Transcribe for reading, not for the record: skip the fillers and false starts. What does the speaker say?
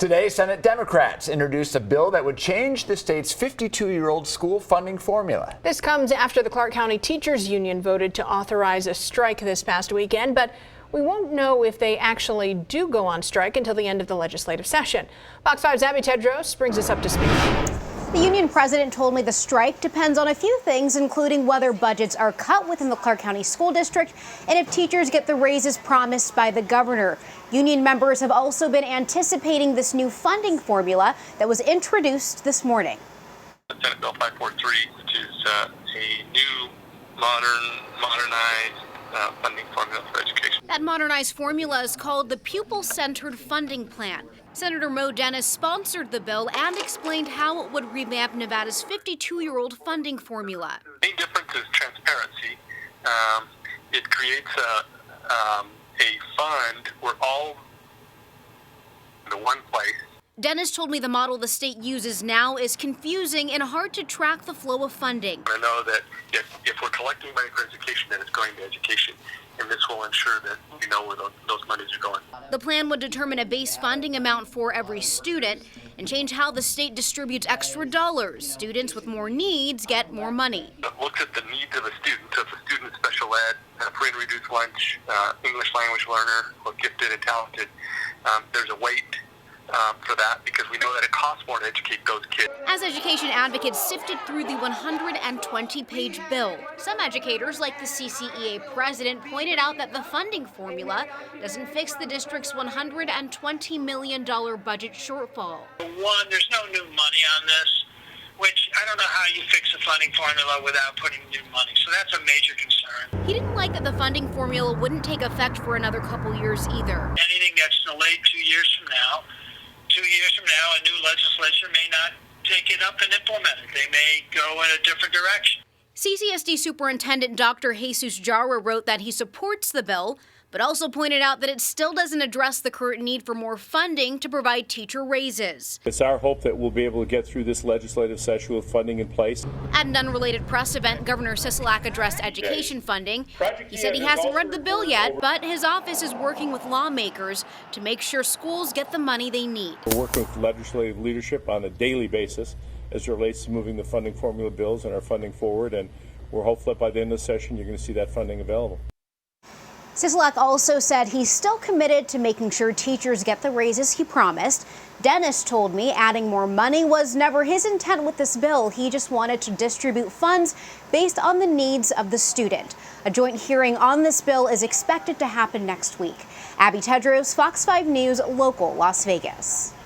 Today, Senate Democrats introduced a bill that would change the state's 52-year-old school funding formula. This comes after the Clark County Teachers Union voted to authorize a strike this past weekend, but we won't know if they actually do go on strike until the end of the legislative session. Fox 5's Abby Tedros brings us up to speed. The union president told me the strike depends on a few things, including whether budgets are cut within the Clark County School District and if teachers get the raises promised by the governor. Union members have also been anticipating this new funding formula that was introduced this morning. Senate Bill 543, which is a new, modernized funding formula for education. That modernized formula is called the Pupil-Centered Funding Plan. Senator Mo Dennis sponsored the bill and explained how it would revamp Nevada's 52-year-old funding formula. The main difference is transparency. It creates a fund where all in the one place. Dennis told me the model the state uses now is confusing and hard to track the flow of funding. I know that if we're collecting money for education, then it's going to education, and this will ensure that we know where those monies are going. The plan would determine a base funding amount for every student and change how the state distributes extra dollars. Students with more needs get more money. It looks at the needs of a student. So if a student is special ed, free and reduced lunch, English language learner, or gifted and talented, there's a weight for that because we know that it costs more to educate those kids. As education advocates sifted through the 120-page bill, some educators, like the CCEA president, pointed out that the funding formula doesn't fix the district's $120 million budget shortfall. One, there's no new money on this, which I don't know how you fix a funding formula without putting new money. So that's a major concern. He didn't like that the funding formula wouldn't take effect for another couple years either. Anything that's delayed 2 years from now, a new legislature may not take it up and implement it. They may go in a different direction. CCSD Superintendent Dr. Jesus Jara wrote that he supports the bill, but also pointed out that it still doesn't address the current need for more funding to provide teacher raises. It's our hope that we'll be able to get through this legislative session with funding in place. At an unrelated press event, Governor Sisolak addressed education funding. He said he hasn't read the bill yet, but his office is working with lawmakers to make sure schools get the money they need. We're working with legislative leadership on a daily basis as it relates to moving the funding formula bills and our funding forward, and we're hopeful that by the end of the session you're going to see that funding available. Sisolak also said he's still committed to making sure teachers get the raises he promised. Dennis told me adding more money was never his intent with this bill. He just wanted to distribute funds based on the needs of the student. A joint hearing on this bill is expected to happen next week. Abby Tedros, Fox 5 News, local Las Vegas.